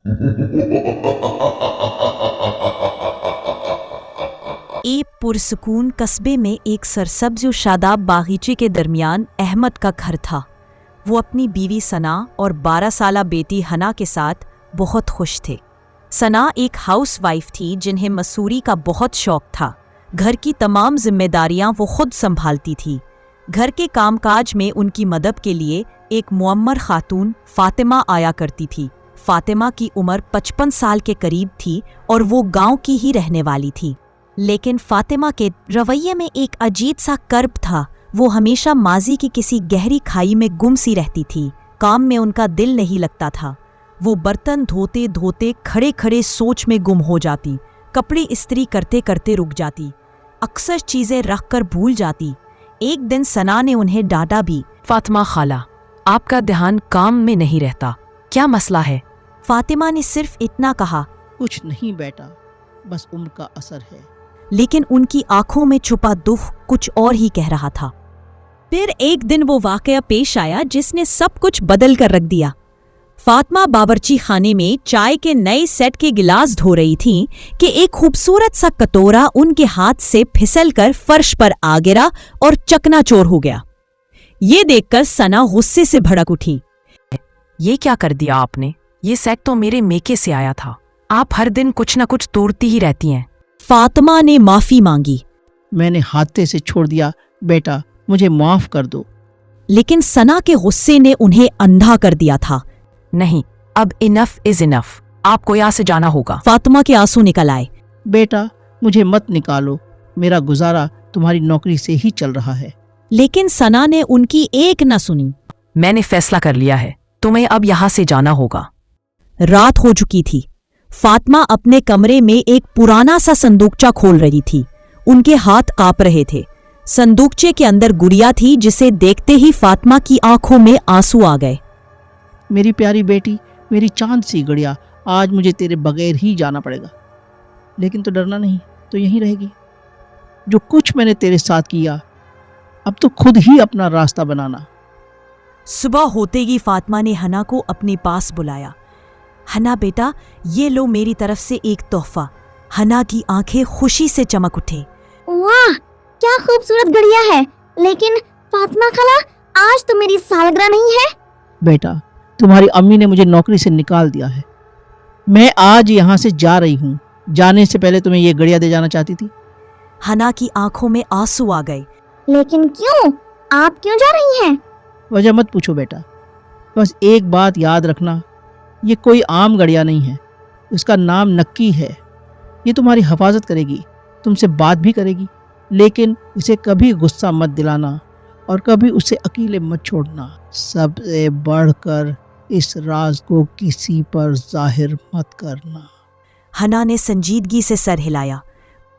एक पुरसुकून कस्बे में एक सरसब्ज शादाब बागीचे के दरमियान अहमद का घर था। वो अपनी बीवी सना और 12 साला बेटी हना के साथ बहुत खुश थे। सना एक हाउसवाइफ थी जिन्हें मसूरी का बहुत शौक था। घर की तमाम जिम्मेदारियां वो खुद संभालती थी। घर के कामकाज में उनकी मदद के लिए एक मुअम्मर खातून फातिमा आया करती थी। फातिमा की उम्र 55 साल के करीब थी और वो गांव की ही रहने वाली थी। लेकिन फातिमा के रवैये में एक अजीब सा कर्ब था। वो हमेशा माजी की किसी गहरी खाई में गुम सी रहती थी। काम में उनका दिल नहीं लगता था। वो बर्तन धोते धोते खड़े खड़े सोच में गुम हो जाती। कपड़े इस्त्री करते करते रुक जाती। अक्सर चीज़ें रख कर भूल जाती। एक दिन सना ने उन्हें डांटा भी। फातिमा खाला, आपका ध्यान काम में नहीं रहता, क्या मसला है? फातिमा ने सिर्फ इतना कहा, कुछ नहीं बेटा, बस उम्र का असर है। लेकिन उनकी आंखों में छुपा दुख कुछ और ही कह रहा था। फिर एक दिन वो वाकया पेश आया जिसने सब कुछ बदल कर रख दिया। फातिमा बावर्ची खाने में चाय के नए सेट के गिलास धो रही थी कि एक खूबसूरत सा कटोरा उनके हाथ से फिसलकर फर्श पर आ गिरा और चकनाचूर हो गया। ये देखकर सना गुस्से से भड़क उठी। ये क्या कर दिया आपने? ये सेट तो मेरे मेके से आया था। आप हर दिन कुछ न कुछ तोड़ती ही रहती हैं। फातिमा ने माफी मांगी। मैंने हाथे से छोड़ दिया बेटा, मुझे माफ कर दो। लेकिन सना के गुस्से ने उन्हें अंधा कर दिया था। नहीं, अब इनफ इज इनफ, आपको यहाँ से जाना होगा। फातिमा के आंसू निकल आए। बेटा मुझे मत निकालो, मेरा गुजारा तुम्हारी नौकरी से ही चल रहा है। लेकिन सना ने उनकी एक न सुनी। मैंने फैसला कर लिया है, तुम्हें अब यहाँ से जाना होगा। रात हो चुकी थी। फातिमा अपने कमरे में एक पुराना सा संदूकचा खोल रही थी। उनके हाथ कांप रहे थे। संदूकचे के अंदर गुड़िया थी जिसे देखते ही फातिमा की आंखों में आंसू आ गए। मेरी प्यारी बेटी, मेरी चांद सी गुड़िया, आज मुझे तेरे बगैर ही जाना पड़ेगा। लेकिन तो डरना नहीं, तो यहीं रहेगी। जो कुछ मैंने तेरे साथ किया, अब तो खुद ही अपना रास्ता बनाना। सुबह होते ही फातिमा ने हना को अपने पास बुलाया। हना बेटा, ये लो मेरी तरफ से एक तोहफा। हना की आंखें खुशी से चमक उठे। वाह, क्या खूबसूरत गुड़िया है। लेकिन फातिमा खाला, आज तो मेरी सालगिरह नहीं है। बेटा, तुम्हारी अम्मी ने मुझे नौकरी से निकाल दिया है। मैं आज यहाँ से जा रही हूँ। जाने से पहले तुम्हें ये गुड़िया दे जाना चाहती थी। हना की आंखों में आंसू आ गए। लेकिन क्यों? आप क्यों जा रही हैं? वजह मत पूछो बेटा, बस एक बात याद रखना, ये कोई आम गड़िया नहीं है। इसका नाम नक्की है। ये तुम्हारी हिफाजत करेगी, तुमसे बात भी करेगी, लेकिन इसे कभी गुस्सा मत दिलाना और कभी उसे अकेले मत छोड़ना। सबसे बढ़कर इस राज को किसी पर जाहिर मत करना। हना ने संजीदगी से सर हिलाया।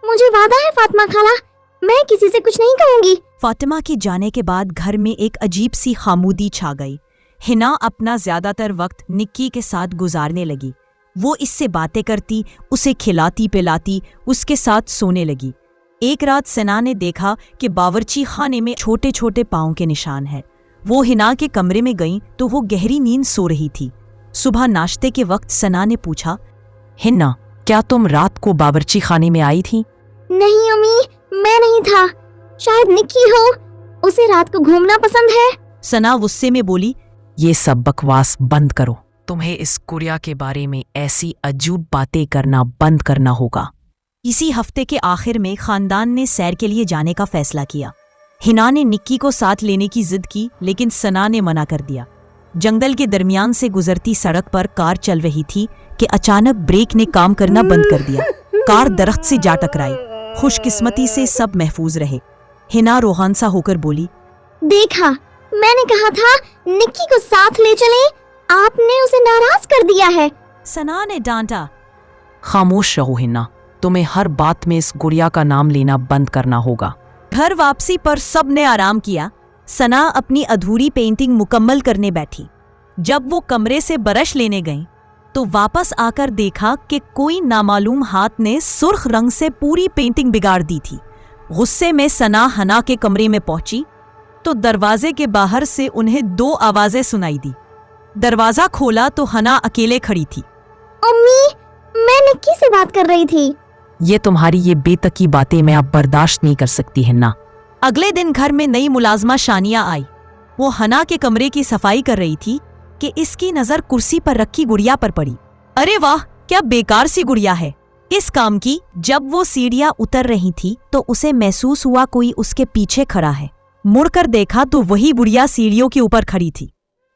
मुझे वादा है फातिमा खाला, मैं किसी से कुछ नहीं कहूंगी। फातिमा के जाने के बाद घर में एक अजीब सी खामोदी छा गई। हिना अपना ज्यादातर वक्त निक्की के साथ गुजारने लगी। वो इससे बातें करती, उसे खिलाती पिलाती, उसके साथ सोने लगी। एक रात सना ने देखा कि बावर्ची खाने में छोटे छोटे पाँव के निशान हैं। वो हिना के कमरे में गई तो वो गहरी नींद सो रही थी। सुबह नाश्ते के वक्त सना ने पूछा, हिन्ना, क्या तुम रात को बावर्ची खाने में आई थी? नहीं अम्मी, मैं नहीं था। शायद निक्की हो, उसे रात को घूमना पसंद है। सना गुस्से में बोली, ये सब बकवास बंद करो। तुम्हें इस गुड़िया के बारे में ऐसी अजूब बातें करना बंद करना होगा। इसी हफ्ते के आखिर में खानदान ने सैर के लिए जाने का फैसला किया। हिना ने निक्की को साथ लेने की जिद की, लेकिन सना ने मना कर दिया। जंगल के दरमियान से गुजरती सड़क पर कार चल रही थी कि अचानक ब्रेक ने काम करना बंद कर दिया। कार दरख्त से जा टकराई। खुशकिस्मती से सब महफूज रहे। हिना रोहान सा होकर बोली, देखा, मैंने कहा था निक्की को साथ ले चलें, आपने उसे नाराज कर दिया है। सना ने डांटा। खामोश रहो हिन्ना, तुम्हें हर बात में इस गुड़िया का नाम लेना बंद करना होगा। घर वापसी पर सब ने आराम किया। सना अपनी अधूरी पेंटिंग मुकम्मल करने बैठी। जब वो कमरे से ब्रश लेने गई तो वापस आकर देखा कि कोई नामालूम हाथ ने सुर्ख रंग से पूरी पेंटिंग बिगाड़ दी थी। गुस्से में सना हना के कमरे में पहुंची तो दरवाजे के बाहर से उन्हें दो आवाजें सुनाई दी। दरवाजा खोला तो हना अकेले खड़ी थी। अम्मी, मैं निक्की से बात कर रही थी। ये तुम्हारी ये बेतकी बातें मैं अब बर्दाश्त नहीं कर सकती हिन्ना। अगले दिन घर में नई मुलाजमा शानिया आई। वो हना के कमरे की सफाई कर रही थी कि इसकी नजर कुर्सी पर रखी गुड़िया पर पड़ी। अरे वाह, क्या बेकार सी गुड़िया है। इस काम की जब वो सीढ़ियां उतर रही थी तो उसे महसूस हुआ कोई उसके पीछे खड़ा है। मुड़कर देखा तो वही गुड़िया सीढ़ियों के ऊपर खड़ी थी।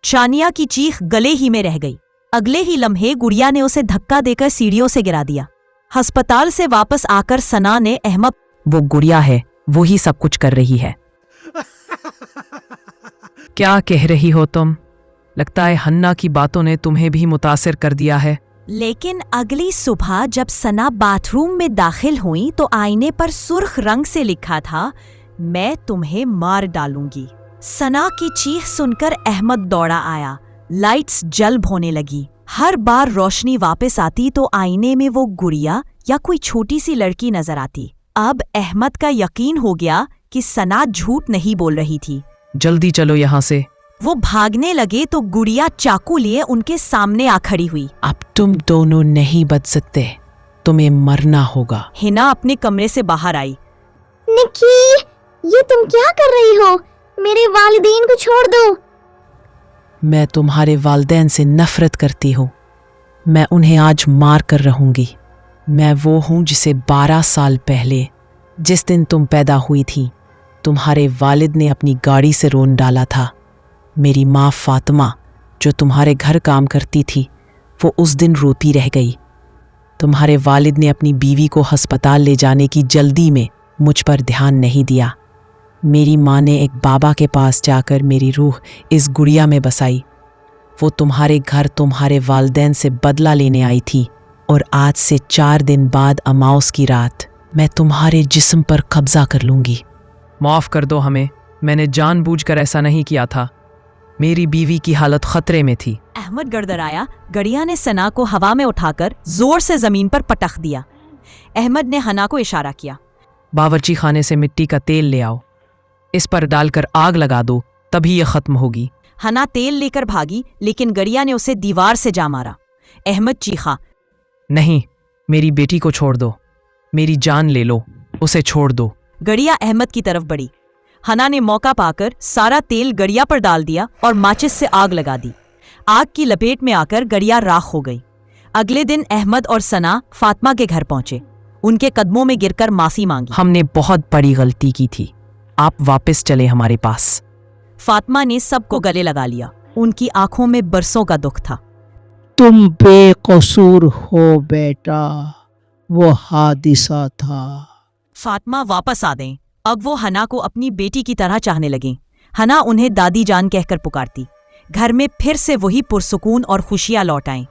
शानिया की चीख गले ही में रह गई। अगले ही लम्हे गुड़िया ने उसे धक्का देकर सीढ़ियों से गिरा दिया। अस्पताल से वापस आकर सना ने अहमद, वो गुड़िया है, वो ही सब कुछ कर रही है। क्या कह रही हो तुम? लगता है हन्ना की बातों ने तुम्हें भी मुतासिर कर दिया है। लेकिन अगली सुबह जब सना बाथरूम में दाखिल हुई तो आईने पर सुर्ख रंग से लिखा था, मैं तुम्हें मार डालूंगी। सना की चीख सुनकर अहमद दौड़ा आया। लाइट्स जल्ब होने लगी। हर बार रोशनी वापस आती तो आईने में वो गुड़िया या कोई छोटी सी लड़की नजर आती। अब अहमद का यकीन हो गया कि सना झूठ नहीं बोल रही थी। जल्दी चलो यहाँ से। वो भागने लगे तो गुड़िया चाकू लिए उनके सामने आ खड़ी हुई। अब तुम दोनों नहीं बच सकते, तुम्हें मरना होगा। हिना अपने कमरे से बाहर आई। निक्की, ये तुम क्या कर रही हो? मेरे वालिदैन को छोड़ दो। मैं तुम्हारे वालिदैन से नफरत करती हूँ। मैं उन्हें आज मार कर रहूंगी। मैं वो हूँ जिसे 12 साल पहले, जिस दिन तुम पैदा हुई थी, तुम्हारे वालिद ने अपनी गाड़ी से रोन डाला था। मेरी माँ फातिमा, जो तुम्हारे घर काम करती थी, वो उस दिन रोती रह गई। तुम्हारे वालिद ने अपनी बीवी को अस्पताल ले जाने की जल्दी में मुझ पर ध्यान नहीं दिया। मेरी माँ ने एक बाबा के पास जाकर मेरी रूह इस गुड़िया में बसाई। वो तुम्हारे घर तुम्हारे वालिदैन से बदला लेने आई थी और आज से 4 दिन बाद अमाउस की रात मैं तुम्हारे जिस्म पर कब्जा कर लूँगी। माफ़ कर दो हमें, मैंने जानबूझकर ऐसा नहीं किया था। मेरी बीवी की हालत खतरे में थी। अहमद गड़गड़ाया। गड़िया ने सना को हवा में उठाकर जोर से जमीन पर पटक दिया। अहमद ने हना को इशारा किया। बावर्ची खाने से मिट्टी का तेल ले आओ, इस पर डालकर आग लगा दो, तभी यह खत्म होगी। हना तेल लेकर भागी, लेकिन गड़िया ने उसे दीवार से जा मारा। अहमद चीखा, नहीं, मेरी बेटी को छोड़ दो, मेरी जान ले लो, उसे छोड़ दो। गड़िया अहमद की तरफ बढ़ी। हना ने मौका पाकर सारा तेल गड़िया पर डाल दिया और माचिस से आग लगा दी। आग की लपेट में आकर गड़िया राख हो गई। अगले दिन अहमद और सना फातिमा के घर पहुंचे। उनके कदमों में गिरकर माफी मांगी। हमने बहुत बड़ी गलती की थी, आप वापस चले हमारे पास। फातिमा ने सबको गले लगा लिया। उनकी आंखों में बरसों का दुख था। तुम बेकसूर हो बेटा, वो हादिसा था। फातिमा वापस आ गईं। अब वो हना को अपनी बेटी की तरह चाहने लगीं। हना उन्हें दादी जान कहकर पुकारती। घर में फिर से वही पुरसुकून और खुशियां लौट आईं।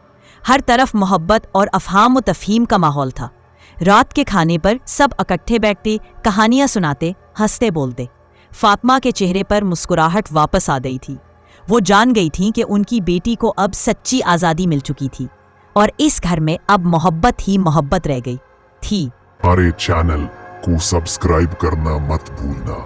हर तरफ मोहब्बत और अफहाम व तफहीम का माहौल था। रात के खाने पर सब इकट्ठे बैठते, कहानियां सुनाते, हंसते बोलते। फातिमा के चेहरे पर मुस्कुराहट वापस आ गई थी। वो जान गई थी कि उनकी बेटी को अब सच्ची आज़ादी मिल चुकी थी और इस घर में अब मोहब्बत ही मोहब्बत रह गई थी। हमारे चैनल को सब्सक्राइब करना मत भूलना।